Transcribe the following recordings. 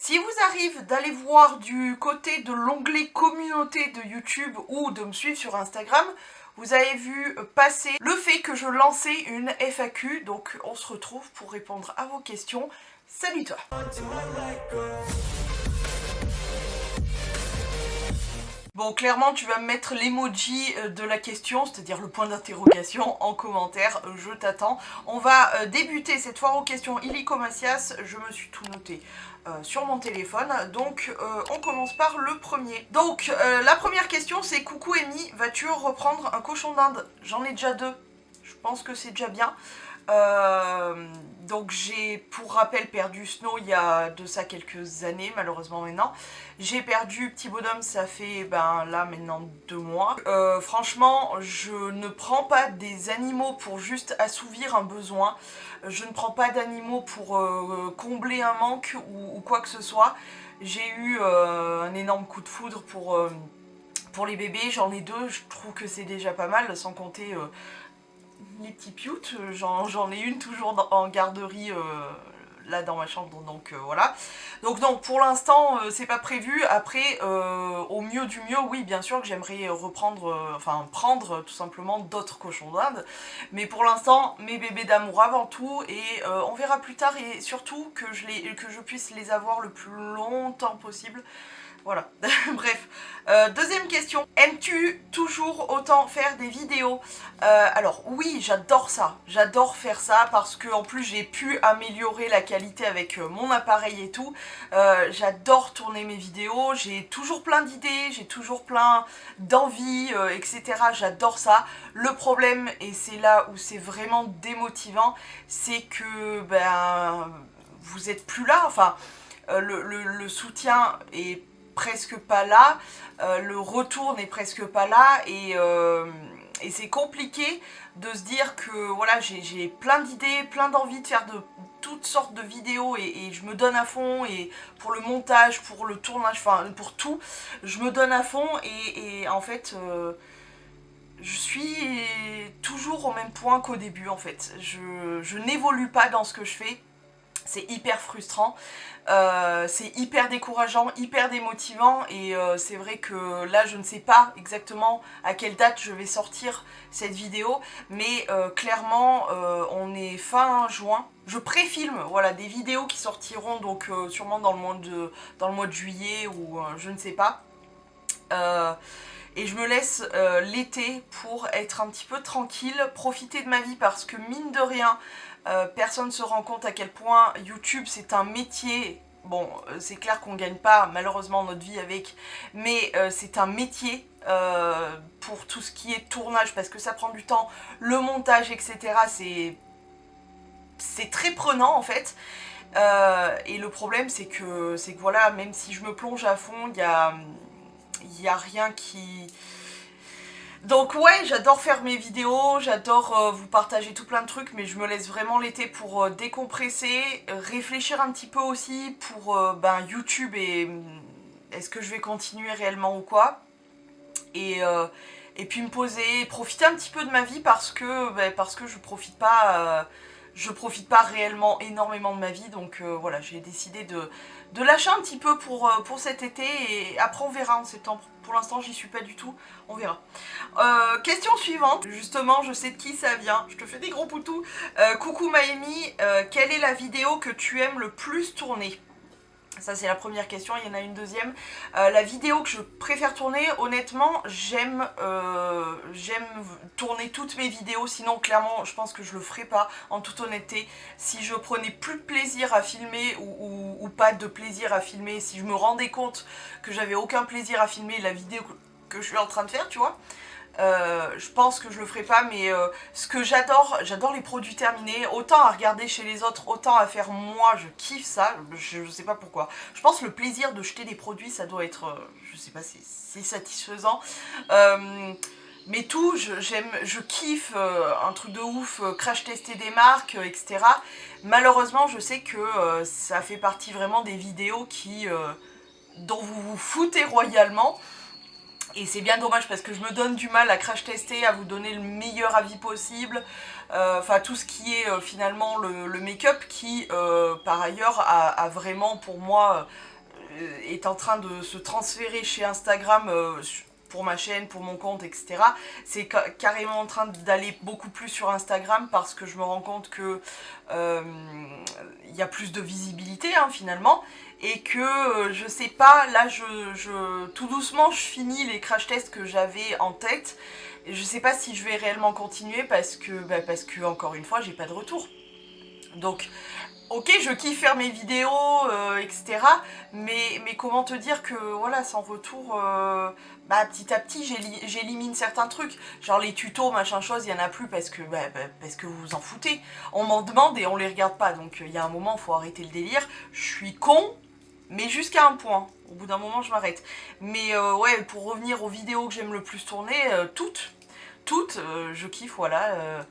Si vous arrive d'aller voir du côté de l'onglet communauté de YouTube ou de me suivre sur Instagram, vous avez vu passer le fait que je lançais une FAQ, donc on se retrouve pour répondre à vos questions. Salut toi! Bon, clairement, tu vas me mettre l'emoji de la question, c'est-à-dire le point d'interrogation en commentaire, je t'attends. On va débuter cette foire aux questions illico Macias, je me suis tout noté sur mon téléphone, donc on commence par le premier. Donc, la première question c'est: coucou Amy, vas-tu reprendre un cochon d'Inde? J'en ai déjà deux, je pense que c'est déjà bien. Donc j'ai, pour rappel, perdu Snow il y a de ça quelques années, malheureusement maintenant. J'ai perdu Petit Bonhomme, ça fait là maintenant 2 mois. Franchement, je ne prends pas des animaux pour juste assouvir un besoin. Je ne prends pas d'animaux pour combler un manque ou quoi que ce soit. J'ai eu un énorme coup de foudre pour les bébés, j'en ai deux, je trouve que c'est déjà pas mal, sans compter les petits pioutes, j'en ai une toujours en garderie là dans ma chambre, donc voilà. Donc non, pour l'instant c'est pas prévu. Après au mieux du mieux, oui bien sûr que j'aimerais reprendre, enfin prendre tout simplement d'autres cochons d'Inde, mais pour l'instant mes bébés d'amour avant tout, et on verra plus tard, et surtout que je puisse les avoir le plus longtemps possible. Voilà, bref. Deuxième question, aimes-tu toujours autant faire des vidéos? Alors oui, j'adore ça, j'adore faire ça parce que en plus j'ai pu améliorer la qualité avec mon appareil et tout. J'adore tourner mes vidéos, j'ai toujours plein d'idées, j'ai toujours plein d'envies, etc. J'adore ça. Le problème, et c'est là où c'est vraiment démotivant, c'est que vous êtes plus là, enfin le soutien est presque pas là, le retour n'est presque pas là, et c'est compliqué de se dire que voilà, j'ai plein d'idées, plein d'envie de faire de toutes sortes de vidéos, et je me donne à fond, et pour le montage, pour le tournage, enfin pour tout, je me donne à fond, et en fait je suis toujours au même point qu'au début en fait. Je n'évolue pas dans ce que je fais. C'est hyper frustrant, c'est hyper décourageant, hyper démotivant, et c'est vrai que là je ne sais pas exactement à quelle date je vais sortir cette vidéo, mais clairement on est fin juin. Je préfilme voilà, des vidéos qui sortiront donc sûrement dans le mois de juillet, ou je ne sais pas. Et je me laisse l'été pour être un petit peu tranquille, profiter de ma vie, parce que mine de rien, personne ne se rend compte à quel point YouTube c'est un métier. Bon, c'est clair qu'on gagne pas malheureusement notre vie avec, mais c'est un métier pour tout ce qui est tournage, parce que ça prend du temps, le montage, etc. C'est très prenant en fait. Et le problème c'est que voilà, même si je me plonge à fond, il y a rien qui... Donc ouais, j'adore faire mes vidéos, j'adore vous partager tout plein de trucs, mais je me laisse vraiment l'été pour décompresser, réfléchir un petit peu aussi pour YouTube, et est-ce que je vais continuer réellement ou quoi, et puis me poser, profiter un petit peu de ma vie, parce que je profite pas réellement énormément de ma vie, donc voilà, j'ai décidé de lâcher un petit peu pour cet été, et après on verra en septembre. Pour l'instant j'y suis pas du tout, on verra. Question suivante, justement je sais de qui ça vient, je te fais des gros poutous. Coucou Maëmi, quelle est la vidéo que tu aimes le plus tourner? Ça c'est la première question, il y en a une deuxième. La vidéo que je préfère tourner, honnêtement, j'aime tourner toutes mes vidéos, sinon clairement je pense que je le ferais pas, en toute honnêteté. Si je prenais plus de plaisir à filmer, ou pas de plaisir à filmer, si je me rendais compte que j'avais aucun plaisir à filmer la vidéo que je suis en train de faire, tu vois, je pense que je le ferai pas, mais ce que j'adore les produits terminés, autant à regarder chez les autres, autant à faire moi, je kiffe ça, je sais pas pourquoi. Je pense que le plaisir de jeter des produits, ça doit être, je sais pas, c'est satisfaisant. Mais tout, je kiffe, un truc de ouf, crash tester des marques, etc. Malheureusement, je sais que ça fait partie vraiment des vidéos dont vous vous foutez royalement. Et c'est bien dommage, parce que je me donne du mal à crash tester, à vous donner le meilleur avis possible. Enfin tout ce qui est finalement le make-up, qui par ailleurs a vraiment pour moi est en train de se transférer chez Instagram pour ma chaîne, pour mon compte, etc. C'est carrément en train d'aller beaucoup plus sur Instagram parce que je me rends compte que y a plus de visibilité hein, finalement, et que je sais pas, là tout doucement je finis les crash tests que j'avais en tête, et je sais pas si je vais réellement continuer parce que encore une fois j'ai pas de retour. Donc ok, je kiffe faire mes vidéos, etc. Mais comment te dire que, voilà, sans retour, petit à petit, j'élimine certains trucs. Genre les tutos, machin chose, il y en a plus parce que vous vous en foutez. On m'en demande et on les regarde pas. Donc il y a un moment, faut arrêter le délire. Je suis con, mais jusqu'à un point. Au bout d'un moment, je m'arrête. Mais ouais, pour revenir aux vidéos que j'aime le plus tourner, toutes, je kiffe, voilà.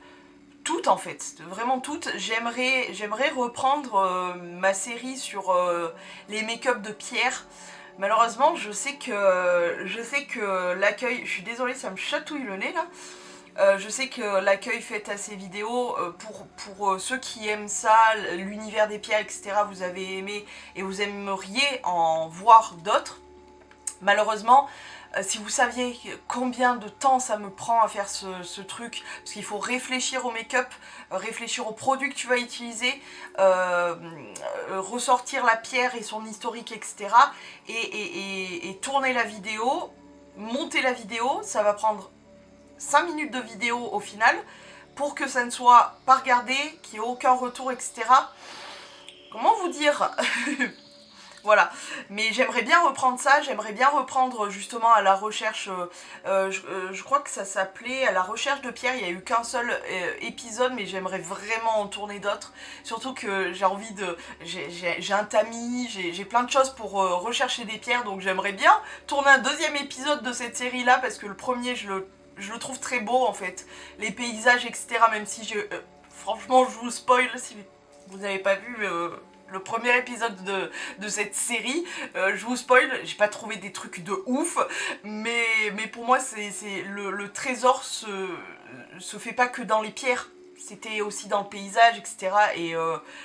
Toutes en fait, vraiment toutes. J'aimerais reprendre ma série sur les make-up de Pierre. Malheureusement, je sais que l'accueil, je suis désolée, ça me chatouille le nez là. Je sais que l'accueil fait à ces vidéos, pour ceux qui aiment ça, l'univers des pierres, etc., vous avez aimé et vous aimeriez en voir d'autres. Malheureusement, si vous saviez combien de temps ça me prend à faire ce truc, parce qu'il faut réfléchir au make-up, réfléchir aux produits que tu vas utiliser, ressortir la pierre et son historique, etc. Et tourner la vidéo, monter la vidéo, ça va prendre 5 minutes de vidéo au final, pour que ça ne soit pas regardé, qu'il n'y ait aucun retour, etc. Comment vous dire? Voilà, mais j'aimerais bien reprendre ça, j'aimerais bien reprendre justement à la recherche, je crois que ça s'appelait à la recherche de pierre, il n'y a eu qu'un seul épisode, mais j'aimerais vraiment en tourner d'autres, surtout que j'ai envie de, j'ai un tamis, j'ai plein de choses pour rechercher des pierres, donc j'aimerais bien tourner un deuxième épisode de cette série là, parce que le premier je le trouve très beau en fait, les paysages, etc., même si franchement je vous spoil si vous n'avez pas vu le premier épisode de cette série, je vous spoil, j'ai pas trouvé des trucs de ouf, mais pour moi le trésor se fait pas que dans les pierres, c'était aussi dans le paysage, etc. Et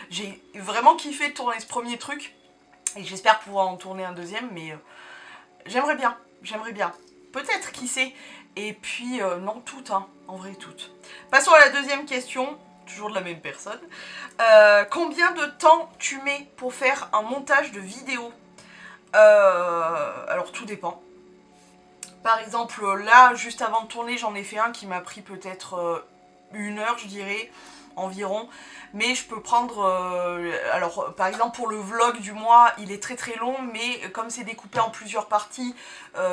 j'ai vraiment kiffé de tourner ce premier truc, et j'espère pouvoir en tourner un deuxième, mais j'aimerais bien, peut-être, qui sait. Et puis non, toutes, hein, en vrai toutes. Passons à la deuxième question, toujours de la même personne. Combien de temps tu mets pour faire un montage de vidéo? Alors tout dépend. Par exemple, là, juste avant de tourner, j'en ai fait un qui m'a pris peut-être 1 heure, je dirais, environ. Mais je peux prendre... alors, par exemple, pour le vlog du mois, il est très très long, mais comme c'est découpé en plusieurs parties,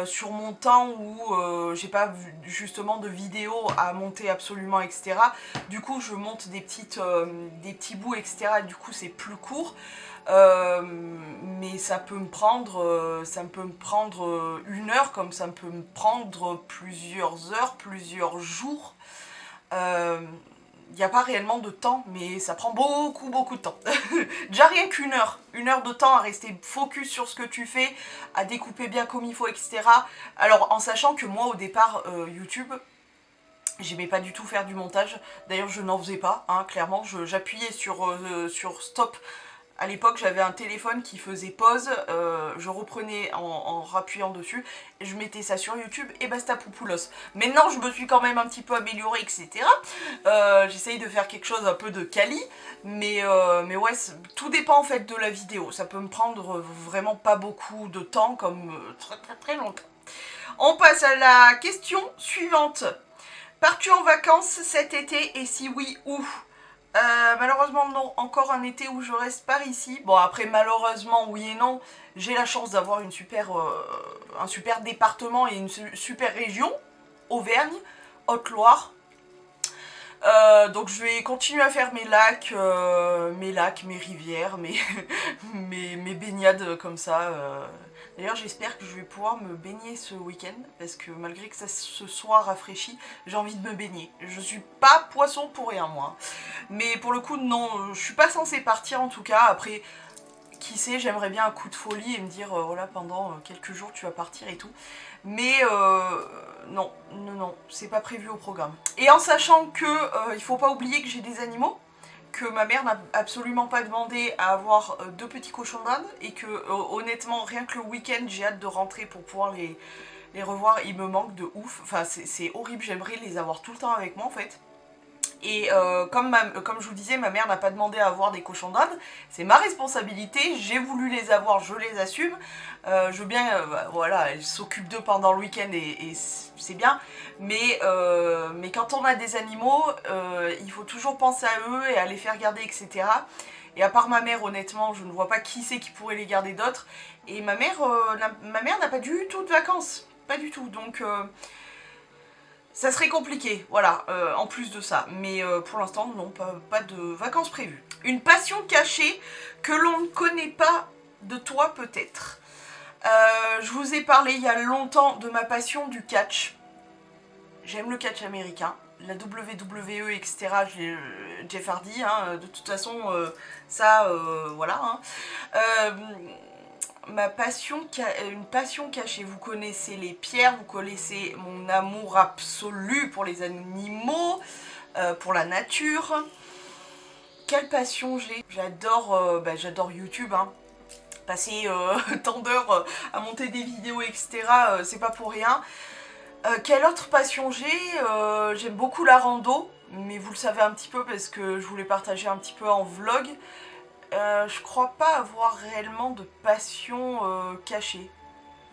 sur mon temps où j'ai pas justement de vidéo à monter absolument, etc. Du coup, je monte des petits bouts, etc. Et du coup, c'est plus court. Mais ça peut me prendre 1 heure, comme ça peut me prendre plusieurs heures, plusieurs jours. Il n'y a pas réellement de temps, mais ça prend beaucoup beaucoup de temps. Déjà rien une heure de temps à rester focus sur ce que tu fais, à découper bien comme il faut, etc. Alors en sachant que moi au départ, YouTube, j'aimais pas du tout faire du montage. D'ailleurs je n'en faisais pas, hein, clairement, j'appuyais sur stop. À l'époque, j'avais un téléphone qui faisait pause, je reprenais en rappuyant dessus, et je mettais ça sur YouTube et basta poupoulos. Maintenant, je me suis quand même un petit peu améliorée, etc. J'essaye de faire quelque chose un peu de quali, mais ouais, tout dépend en fait de la vidéo. Ça peut me prendre vraiment pas beaucoup de temps, comme très très très longtemps. On passe à la question suivante. Pars-tu en vacances cet été, et si oui, où? Malheureusement non, encore un été où je reste par ici. Bon après malheureusement oui et non, j'ai la chance d'avoir un super département et une super région, Auvergne, Haute-Loire. Donc je vais continuer à faire mes lacs, mes rivières, mes baignades comme ça. D'ailleurs j'espère que je vais pouvoir me baigner ce week-end, parce que malgré que ça se soit rafraîchi, j'ai envie de me baigner. Je suis pas poisson pour rien moi. Mais pour le coup non, je suis pas censée partir en tout cas. Après, qui sait, j'aimerais bien un coup de folie et me dire voilà, pendant quelques jours tu vas partir et tout. Mais non, c'est pas prévu au programme. Et en sachant que il faut pas oublier que j'ai des animaux, que ma mère n'a absolument pas demandé à avoir deux petits cochons d'Inde et que honnêtement rien que le week-end j'ai hâte de rentrer pour pouvoir les revoir, ils me manquent de ouf, enfin c'est horrible, j'aimerais les avoir tout le temps avec moi en fait. Et comme je vous disais, ma mère n'a pas demandé à avoir des cochons d'Inde, c'est ma responsabilité, j'ai voulu les avoir, je les assume. Je veux bien, voilà, elle s'occupe d'eux pendant le week-end et c'est bien. Mais quand on a des animaux, il faut toujours penser à eux et à les faire garder, etc. Et à part ma mère, honnêtement, je ne vois pas qui c'est qui pourrait les garder d'autres. Et ma mère n'a pas du tout de vacances, pas du tout, donc... ça serait compliqué, voilà, en plus de ça. Mais pour l'instant, non, pas de vacances prévues. Une passion cachée que l'on ne connaît pas de toi peut-être. Je vous ai parlé il y a longtemps de ma passion du catch. J'aime le catch américain, la WWE, etc. Jeff Hardy, hein, de toute façon, voilà. Hein. Une passion cachée, vous connaissez les pierres, vous connaissez mon amour absolu pour les animaux, pour la nature. Quelle passion j'ai? J'adore YouTube, hein. Passer tant d'heures à monter des vidéos, etc. C'est pas pour rien. Quelle autre passion j'ai? J'aime beaucoup la rando, mais vous le savez un petit peu parce que je voulais partager un petit peu en vlog. Je crois pas avoir réellement de passion cachée.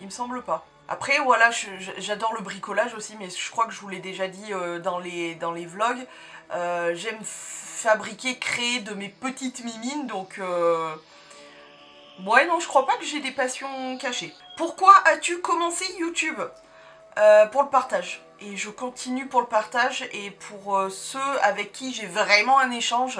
Il me semble pas. Après, voilà, j'adore le bricolage aussi, mais je crois que je vous l'ai déjà dit dans les vlogs. J'aime fabriquer, créer de mes petites mimines, donc... Ouais, non, je crois pas que j'ai des passions cachées. Pourquoi as-tu commencé YouTube? Pour le partage. Et je continue pour le partage et pour ceux avec qui j'ai vraiment un échange,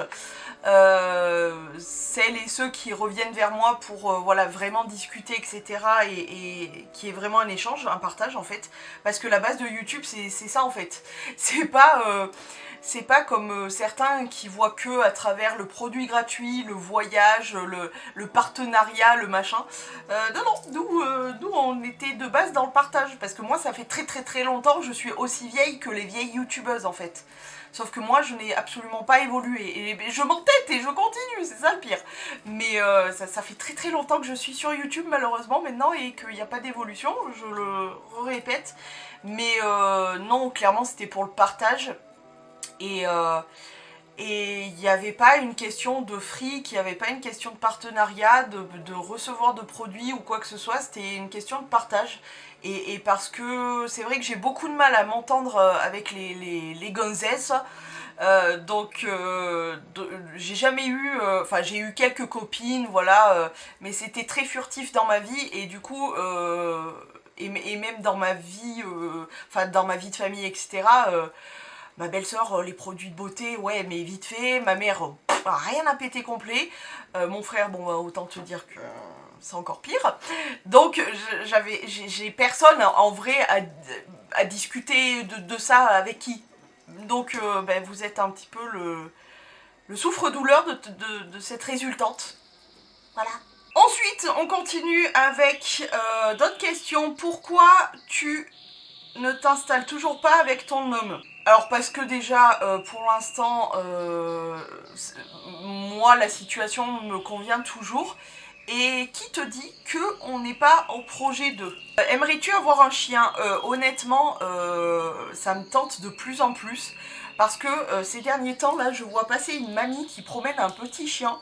celles et ceux qui reviennent vers moi pour voilà, vraiment discuter, etc. Et qui est vraiment un échange, un partage en fait. Parce que la base de YouTube, c'est ça en fait. C'est pas comme certains qui voient que à travers le produit gratuit, le voyage, le partenariat, le machin. Non, nous on était de base dans le partage. Parce que moi ça fait très longtemps que je suis aussi vieille que les vieilles youtubeuses en fait. Sauf que moi je n'ai absolument pas évolué. Et je m'entête et je continue, c'est ça le pire. Mais ça fait très longtemps que je suis sur YouTube malheureusement maintenant et qu'il n'y a pas d'évolution, je le répète. Mais non, clairement c'était pour le partage. Et il n'y avait pas une question de fric, il n'y avait pas une question de partenariat, de recevoir de produits ou quoi que ce soit, c'était une question de partage. Et parce que c'est vrai que j'ai beaucoup de mal à m'entendre avec les gonzesses, j'ai jamais eu, enfin j'ai eu quelques copines, voilà, mais c'était très furtif dans ma vie et du coup... et même dans ma vie, dans ma vie de famille, etc., ma belle-sœur, les produits de beauté, ouais, mais vite fait. Ma mère, rien à péter complet. Mon frère, bon, autant te dire que c'est encore pire. Donc, j'ai personne en vrai à discuter de ça avec qui. Donc, vous êtes un petit peu le souffre-douleur de cette résultante. Voilà. Ensuite, on continue avec d'autres questions. Pourquoi tu ne t'installes toujours pas avec ton homme? Alors parce que déjà, pour l'instant, moi la situation me convient toujours. Et qui te dit qu'on n'est pas au projet 2? Aimerais-tu avoir un chien? Honnêtement, ça me tente de plus en plus. Parce que ces derniers temps, là, je vois passer une mamie qui promène un petit chien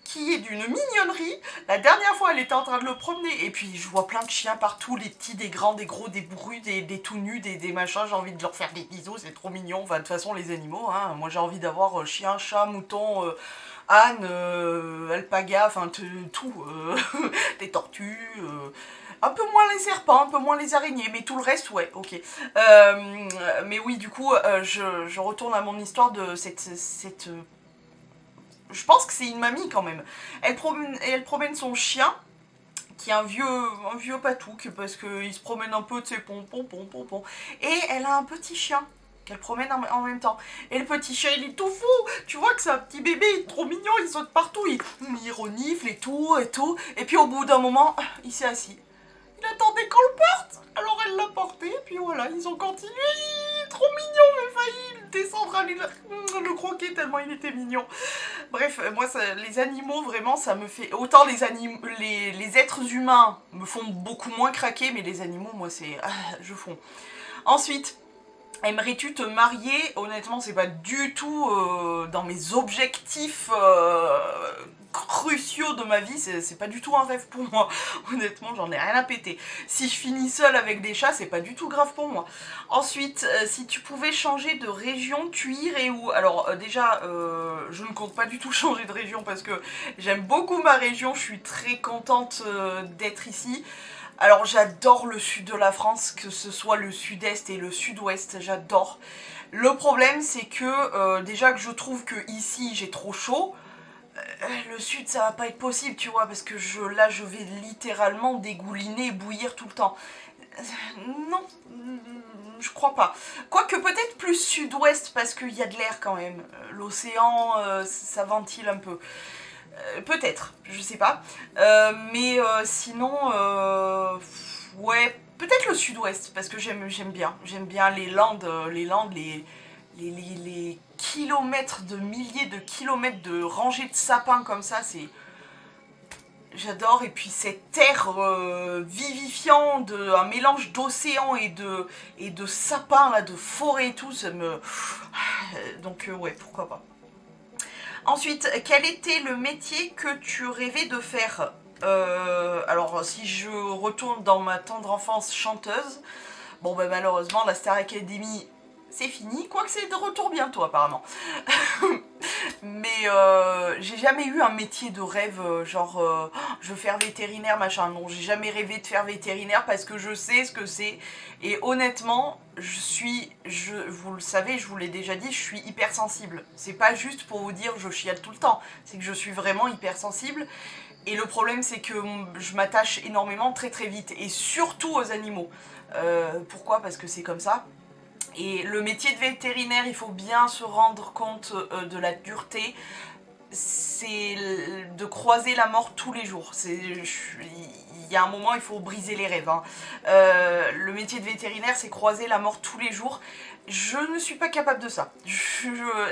qui est d'une mignonnerie. La dernière fois, elle était en train de le promener. Et puis, je vois plein de chiens partout, les petits, des grands, des gros, des brus, des tout nus, des machins. J'ai envie de leur faire des bisous, c'est trop mignon. Enfin, de toute façon, les animaux, hein. Moi, j'ai envie d'avoir chien, chat, mouton, âne, alpaga, enfin, tout. Des tortues... un peu moins les serpents, un peu moins les araignées, mais tout le reste, ouais, ok. Mais oui, du coup, je retourne à mon histoire de cette je pense que c'est une mamie quand même. Elle promène son chien, qui est un vieux patouque, parce qu'il se promène un peu, tu sais, pom. Et elle a un petit chien qu'elle promène en même temps. Et le petit chien, il est tout fou. Tu vois que c'est un petit bébé, il est trop mignon, il saute partout, il renifle et tout. Et puis au bout d'un moment, il s'est assis. Il attendait qu'on le porte. Alors elle l'a porté, et puis voilà, ils ont continué. Il est trop mignon, j'ai failli descendre, aller le croquer tellement il était mignon. Bref, moi, les animaux, vraiment, ça me fait... Autant les êtres humains me font beaucoup moins craquer, mais les animaux, moi, c'est... je fonds. Ensuite, aimerais-tu te marier? Honnêtement, c'est pas du tout dans mes objectifs cruciaux de ma vie, c'est pas du tout un rêve pour moi. Honnêtement, j'en ai rien à péter. Si je finis seule avec des chats, c'est pas du tout grave pour moi. Ensuite, si tu pouvais changer de région, tu irais où? Alors déjà, je ne compte pas du tout changer de région parce que j'aime beaucoup ma région, je suis très contente d'être ici. Alors j'adore le sud de la France, que ce soit le sud-est et le sud-ouest, j'adore. Le problème c'est que déjà que je trouve que ici j'ai trop chaud, le sud ça va pas être possible tu vois, parce que là je vais littéralement dégouliner et bouillir tout le temps. Non, je crois pas. Quoique peut-être plus sud-ouest parce qu'il y a de l'air quand même. L'océan ça ventile un peu. Peut-être, je sais pas. Mais sinon, ouais, peut-être le sud-ouest, parce que j'aime bien. J'aime bien les Landes, les kilomètres de milliers de kilomètres de rangées de sapins comme ça, c'est... J'adore, et puis cet air vivifiant, un mélange d'océan et de sapins, là, de forêt et tout, ça me... Donc ouais, pourquoi pas. Ensuite, quel était le métier que tu rêvais de faire? Alors, si je retourne dans ma tendre enfance chanteuse, bon ben malheureusement, la Star Academy, c'est fini, quoique c'est de retour bientôt apparemment. Mais j'ai jamais eu un métier de rêve, genre je veux faire vétérinaire, machin. Non, j'ai jamais rêvé de faire vétérinaire parce que je sais ce que c'est. Et honnêtement, vous le savez, je vous l'ai déjà dit, je suis hypersensible. C'est pas juste pour vous dire je chiale tout le temps, c'est que je suis vraiment hypersensible. Et le problème c'est que je m'attache énormément très très vite, et surtout aux animaux. Pourquoi? Parce que c'est comme ça. Et le métier de vétérinaire, il faut bien se rendre compte de la dureté. C'est de croiser la mort tous les jours. Il y a un moment, il faut briser les rêves. Hein. Le métier de vétérinaire, c'est croiser la mort tous les jours. Je ne suis pas capable de ça.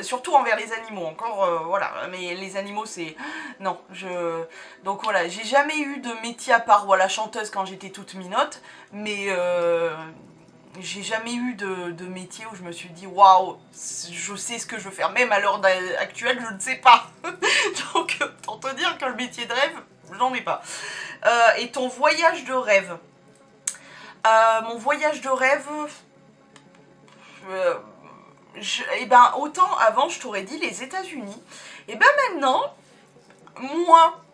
Surtout envers les animaux. Encore, voilà. Mais les animaux, c'est... Non, Donc voilà, j'ai jamais eu de métier à part, voilà, chanteuse quand j'étais toute minote. Mais... J'ai jamais eu de métier où je me suis dit waouh, je sais ce que je veux faire. Même à l'heure actuelle, je ne sais pas. Donc, pour te dire que le métier de rêve, j'en ai pas. Et ton voyage de rêve? Mon voyage de rêve, et ben autant avant je t'aurais dit les États-Unis. Et ben maintenant,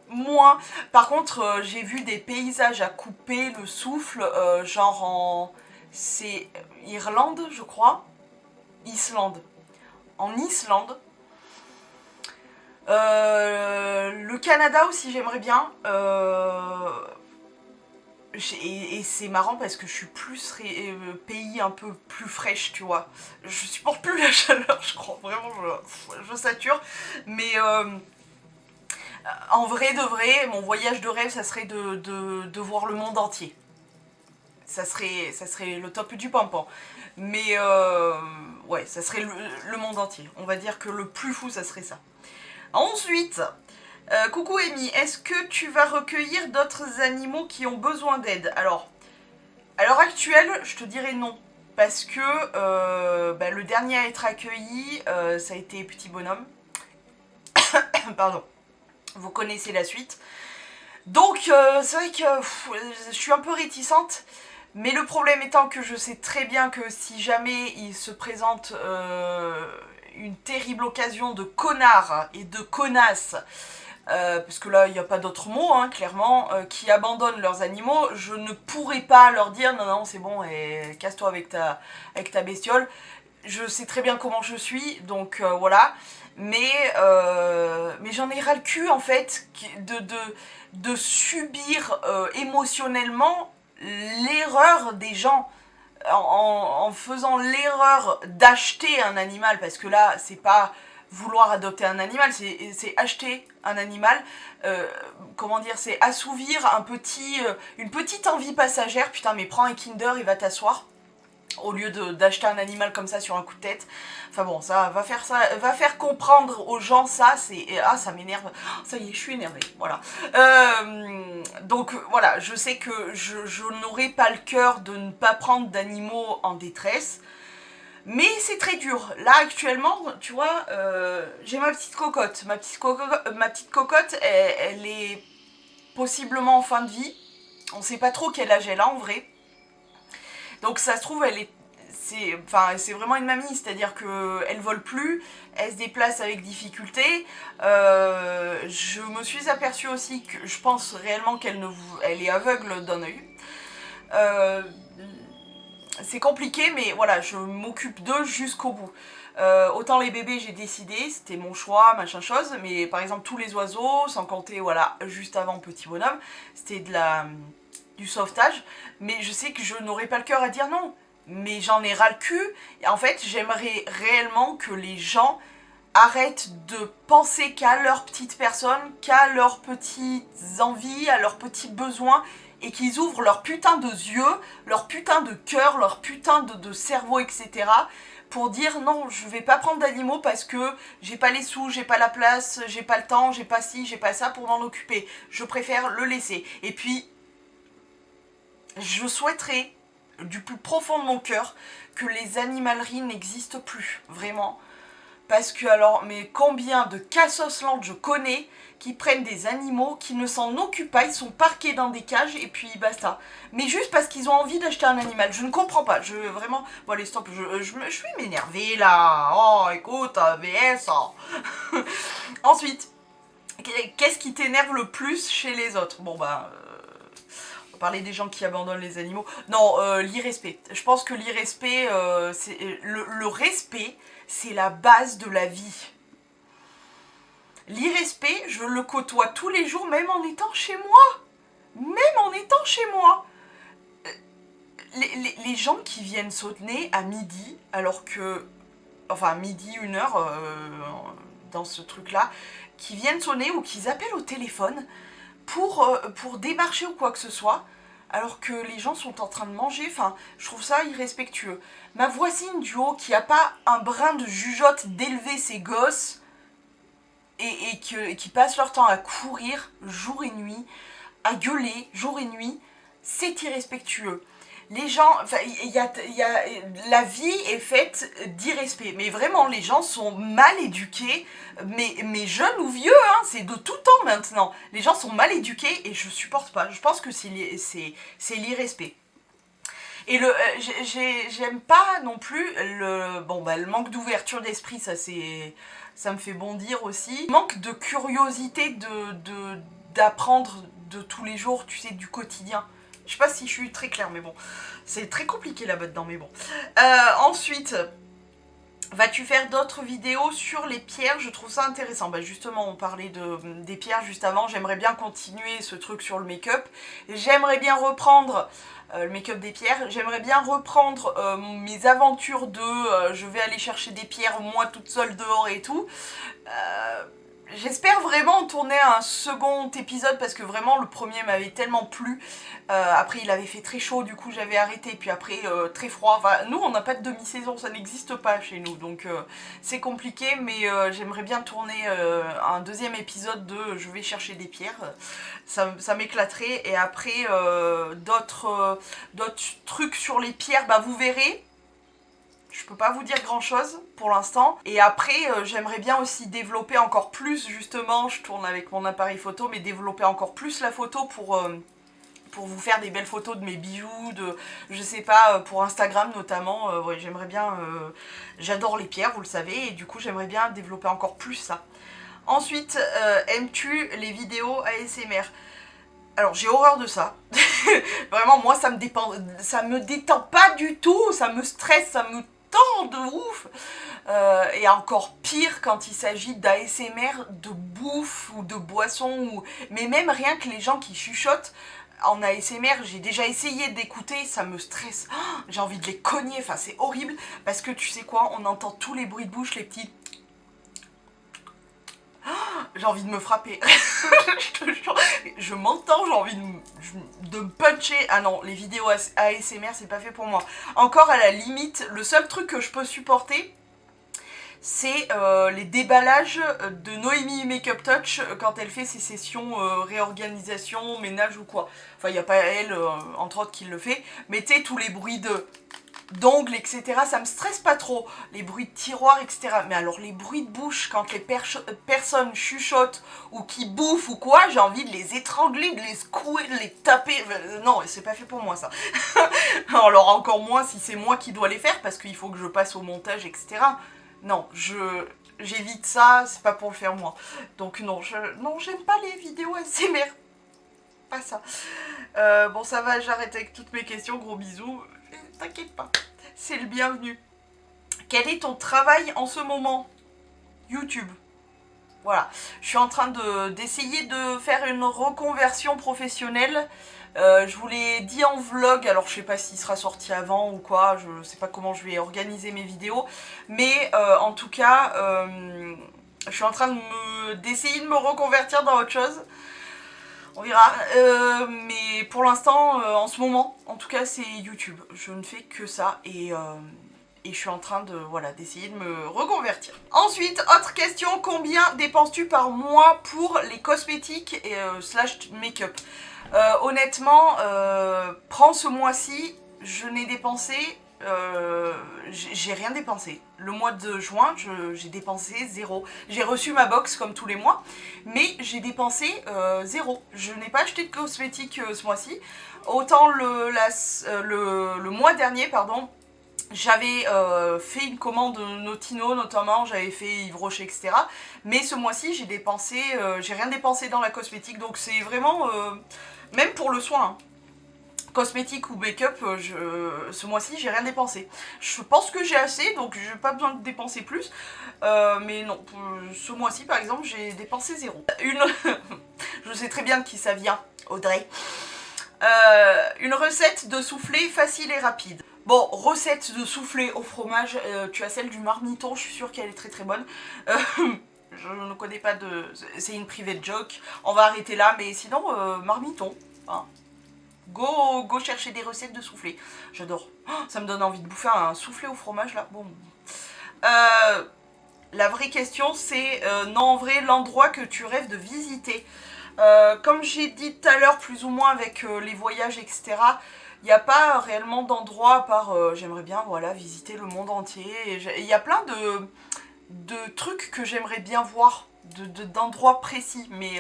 moins. Par contre, j'ai vu des paysages à couper le souffle, genre en... C'est Irlande, je crois. Islande. En Islande. Le Canada aussi, j'aimerais bien. Et c'est marrant parce que je suis plus pays un peu plus fraîche, tu vois. Je supporte plus la chaleur, je crois. Vraiment, je sature. Mais en vrai de vrai, mon voyage de rêve, ça serait de voir le monde entier. Ça serait le top du pampan. Mais ouais, ça serait le monde entier. On va dire que le plus fou, ça serait ça. Ensuite, coucou Amy, est-ce que tu vas recueillir d'autres animaux qui ont besoin d'aide? Alors, à l'heure actuelle, je te dirais non. Parce que le dernier à être accueilli, ça a été Petit Bonhomme. Pardon. Vous connaissez la suite. Donc, c'est vrai que je suis un peu réticente. Mais le problème étant que je sais très bien que si jamais il se présente une terrible occasion de connards et de connasses, parce que là il n'y a pas d'autre mot, hein, clairement, qui abandonnent leurs animaux, je ne pourrais pas leur dire non non c'est bon et casse-toi avec ta bestiole. Je sais très bien comment je suis, donc voilà. Mais j'en ai ras le cul en fait de subir émotionnellement l'erreur des gens en faisant l'erreur d'acheter un animal, parce que là c'est pas vouloir adopter un animal, c'est acheter un animal, comment dire, c'est assouvir une petite envie passagère. Putain mais prends un Kinder et va t'asseoir. au lieu d'acheter un animal comme ça sur un coup de tête. Enfin bon, ça, va faire comprendre aux gens ça, c'est... Ah, ça m'énerve. Ça y est, je suis énervée, voilà. Donc voilà, je sais que je n'aurai pas le cœur de ne pas prendre d'animaux en détresse, mais c'est très dur. Là, actuellement, tu vois, j'ai ma petite cocotte. Ma petite cocotte, elle est possiblement en fin de vie. On sait pas trop quel âge elle a en vrai. Donc ça se trouve, c'est vraiment une mamie, c'est-à-dire qu'elle vole plus, elle se déplace avec difficulté. Je me suis aperçue aussi que je pense réellement elle est aveugle d'un œil. C'est compliqué, mais voilà, je m'occupe d'eux jusqu'au bout. Autant les bébés, j'ai décidé, c'était mon choix, machin chose, mais par exemple tous les oiseaux, sans compter, voilà, juste avant Petit Bonhomme, c'était du sauvetage, mais je sais que je n'aurais pas le cœur à dire non. Mais j'en ai ras le cul, et en fait, j'aimerais réellement que les gens arrêtent de penser qu'à leur petite personne, qu'à leurs petites envies, à leurs petits besoins, et qu'ils ouvrent leur putain de yeux, leur putain de cœur, leur putain de cerveau, etc. pour dire non, je vais pas prendre d'animaux parce que j'ai pas les sous, j'ai pas la place, j'ai pas le temps, j'ai pas ci, j'ai pas ça pour m'en occuper. Je préfère le laisser. Et puis, je souhaiterais, du plus profond de mon cœur, que les animaleries n'existent plus, vraiment. Parce que alors, mais combien de Cassosland je connais qui prennent des animaux, qui ne s'en occupent pas, ils sont parqués dans des cages et puis basta. Mais juste parce qu'ils ont envie d'acheter un animal, je ne comprends pas, vraiment... Bon allez stop, je vais m'énerver là, oh écoute, VS, oh. Ensuite, qu'est-ce qui t'énerve le plus chez les autres? Bon bah... on va parler des gens qui abandonnent les animaux. Non, l'irrespect. Je pense que l'irrespect, c'est le respect, c'est la base de la vie. L'irrespect, je le côtoie tous les jours, même en étant chez moi. Même en étant chez moi. Les gens qui viennent sauter à midi, alors que... Enfin, midi, 1h, dans ce truc-là, qui viennent sonner ou qui appellent au téléphone pour démarcher ou quoi que ce soit, alors que les gens sont en train de manger, enfin, je trouve ça irrespectueux. Ma voisine du haut qui a pas un brin de jugeote d'élever ses gosses et qui passent leur temps à courir jour et nuit, à gueuler jour et nuit, c'est irrespectueux. Les gens, enfin, la vie est faite d'irrespect, mais vraiment les gens sont mal éduqués, mais jeunes ou vieux, hein, c'est de tout temps maintenant. Les gens sont mal éduqués et je supporte pas. Je pense que c'est l'irrespect. Et j'aime pas non plus le manque d'ouverture d'esprit, ça me fait bondir aussi. Manque de curiosité d'apprendre de tous les jours, tu sais, du quotidien. Je sais pas si je suis très claire, mais bon. C'est très compliqué là-dedans, mais bon. Ensuite, vas-tu faire d'autres vidéos sur les pierres? Je trouve ça intéressant. Bah justement, on parlait des pierres juste avant. J'aimerais bien continuer ce truc sur le make-up. J'aimerais bien reprendre le make-up des pierres. J'aimerais bien reprendre mes aventures je vais aller chercher des pierres moi toute seule dehors et tout. J'espère vraiment tourner un second épisode parce que vraiment le premier m'avait tellement plu. Après il avait fait très chaud, du coup j'avais arrêté, puis après très froid. Enfin, nous on n'a pas de demi-saison, ça n'existe pas chez nous, donc c'est compliqué, mais j'aimerais bien tourner un deuxième épisode de je vais chercher des pierres. Ça m'éclaterait. Et après d'autres trucs sur les pierres, bah vous verrez. Je peux pas vous dire grand chose pour l'instant. Et après, j'aimerais bien aussi développer encore plus, justement, je tourne avec mon appareil photo, mais développer encore plus la photo pour vous faire des belles photos de mes bijoux, je sais pas, pour Instagram notamment. Ouais, j'aimerais bien, j'adore les pierres, vous le savez, et du coup j'aimerais bien développer encore plus ça. Ensuite, aimes-tu les vidéos ASMR? Alors j'ai horreur de ça. Vraiment, moi ça me détend pas du tout, ça me stresse, ça me tend de ouf. Et encore pire quand il s'agit d'ASMR, de bouffe ou de boisson, mais même rien que les gens qui chuchotent en ASMR, j'ai déjà essayé d'écouter, ça me stresse. Oh, j'ai envie de les cogner, enfin c'est horrible, parce que tu sais quoi, on entend tous les bruits de bouche, les petits... J'ai envie de me frapper. Je te jure, je m'entends, j'ai envie de me puncher. Ah non, les vidéos ASMR, c'est pas fait pour moi. Encore à la limite, le seul truc que je peux supporter, c'est les déballages de Noémie Makeup Touch quand elle fait ses sessions réorganisation, ménage ou quoi. Enfin, il n'y a pas elle, entre autres, qui le fait. Mais tu sais, tous les bruits d'ongles, etc. Ça me stresse pas trop. Les bruits de tiroirs, etc. Mais alors les bruits de bouche, quand les personnes chuchotent ou qui bouffent ou quoi, j'ai envie de les étrangler, de les secouer, de les taper. Non, c'est pas fait pour moi ça. Alors encore moins si c'est moi qui dois les faire parce qu'il faut que je passe au montage, etc. Non, j'évite ça, c'est pas pour le faire moi. Donc non, j'aime pas les vidéos ASMR. Pas ça. Bon, ça va, j'arrête avec toutes mes questions. Gros bisous. T'inquiète pas, c'est le bienvenu. Quel est ton travail en ce moment? YouTube. Voilà, je suis en train d'essayer de faire une reconversion professionnelle. Je vous l'ai dit en vlog, alors je sais pas s'il sera sorti avant ou quoi, je sais pas comment je vais organiser mes vidéos, mais en tout cas, je suis en train d'essayer de me reconvertir dans autre chose. On verra, mais pour l'instant, en ce moment, en tout cas, c'est YouTube. Je ne fais que ça et je suis en train d'essayer de me reconvertir. Ensuite, autre question, combien dépenses-tu par mois pour les cosmétiques et slash make-up? Honnêtement, prends ce mois-ci, je n'ai dépensé, j'ai rien dépensé. Le mois de juin, j'ai dépensé 0. J'ai reçu ma box comme tous les mois, mais j'ai dépensé 0. Je n'ai pas acheté de cosmétiques ce mois-ci. Autant le mois dernier, pardon, j'avais fait une commande Notino notamment, j'avais fait Yves Rocher, etc. Mais ce mois-ci, j'ai rien dépensé dans la cosmétique, donc c'est vraiment, même pour le soin, hein, cosmétique ou make-up, ce mois-ci, j'ai rien dépensé. Je pense que j'ai assez, donc j'ai pas besoin de dépenser plus. Mais non, ce mois-ci, par exemple, j'ai dépensé 0. Je sais très bien de qui ça vient, Audrey. Une recette de soufflé facile et rapide. Bon, recette de soufflé au fromage, tu as celle du marmiton, je suis sûre qu'elle est très très bonne. Je ne connais pas de... C'est une private joke, on va arrêter là, mais sinon, marmiton, hein. Go chercher des recettes de soufflé. J'adore. Oh, ça me donne envie de bouffer un soufflé au fromage là. Bon. La vraie question c'est, non en vrai, l'endroit que tu rêves de visiter. Comme j'ai dit tout à l'heure, plus ou moins avec les voyages, etc., il n'y a pas réellement d'endroit à part, j'aimerais bien voilà, visiter le monde entier. Il y a plein de trucs que j'aimerais bien voir, d'endroits précis, mais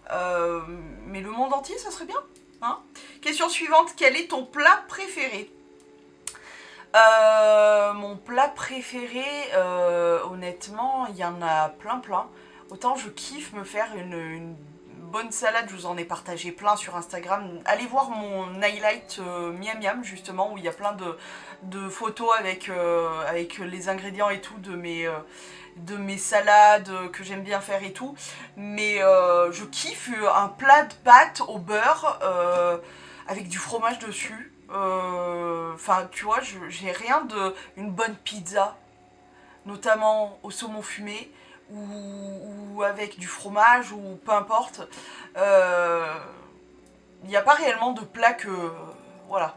le monde entier, ça serait bien. Hein. Question suivante, quel est ton plat préféré? Mon plat préféré, honnêtement, il y en a plein. Autant je kiffe me faire une bonne salade, je vous en ai partagé plein sur Instagram. Allez voir mon highlight miam miam justement, où il y a plein de photos avec les ingrédients et tout de mes salades que j'aime bien faire et tout. Mais je kiffe un plat de pâtes au beurre avec du fromage dessus. Enfin, tu vois, j'ai rien de... Une bonne pizza, notamment au saumon fumé, ou avec du fromage, ou peu importe. Il n'y a pas réellement de plat que... Voilà.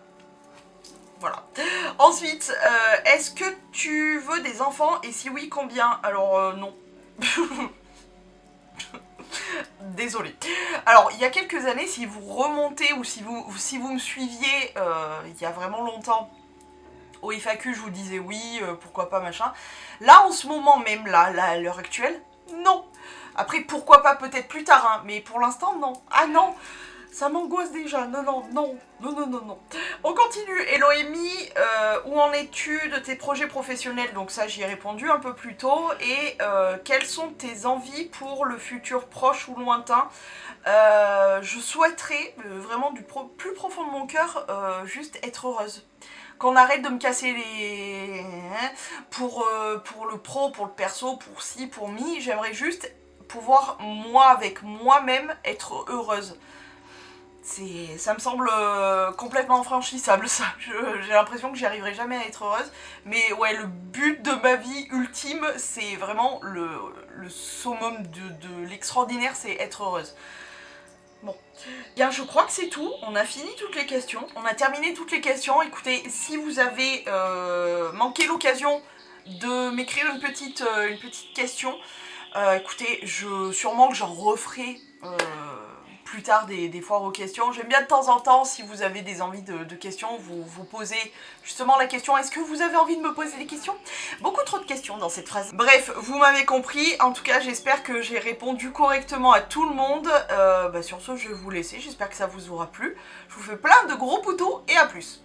Voilà. Ensuite, est-ce que tu veux des enfants? Et si oui, combien? Alors, non. Désolée. Alors, il y a quelques années, si vous remontez ou si vous me suiviez il y a vraiment longtemps au FAQ, je vous disais oui, pourquoi pas, machin. Là, en ce moment même, là à l'heure actuelle, non. Après, pourquoi pas peut-être plus tard, hein, mais pour l'instant, non. Ah non, ça m'angoisse déjà. Non. On continue. Eloémie, où en es-tu de tes projets professionnels? Donc ça, j'y ai répondu un peu plus tôt. Et quelles sont tes envies pour le futur proche ou lointain? Je souhaiterais, vraiment du plus profond de mon cœur, juste être heureuse. Qu'on arrête de me casser les... pour le pro, pour le perso, pour ci, pour mi. J'aimerais juste pouvoir, moi, avec moi-même, être heureuse. Ça me semble complètement infranchissable ça. J'ai l'impression que j'y arriverai jamais à être heureuse. Mais ouais, le but de ma vie ultime, c'est vraiment le summum de l'extraordinaire, c'est être heureuse. Bon, bien je crois que c'est tout, on a fini toutes les questions, on a terminé toutes les questions. Écoutez, si vous avez manqué l'occasion de m'écrire une petite question, écoutez, sûrement que j'en referai plus tard des foires aux questions. J'aime bien de temps en temps, si vous avez des envies de questions, vous posez justement la question, est-ce que vous avez envie de me poser des questions? Beaucoup trop de questions dans cette phrase. Bref, vous m'avez compris, en tout cas j'espère que j'ai répondu correctement à tout le monde. Sur ce, je vais vous laisser, j'espère que ça vous aura plu. Je vous fais plein de gros poutous et à plus.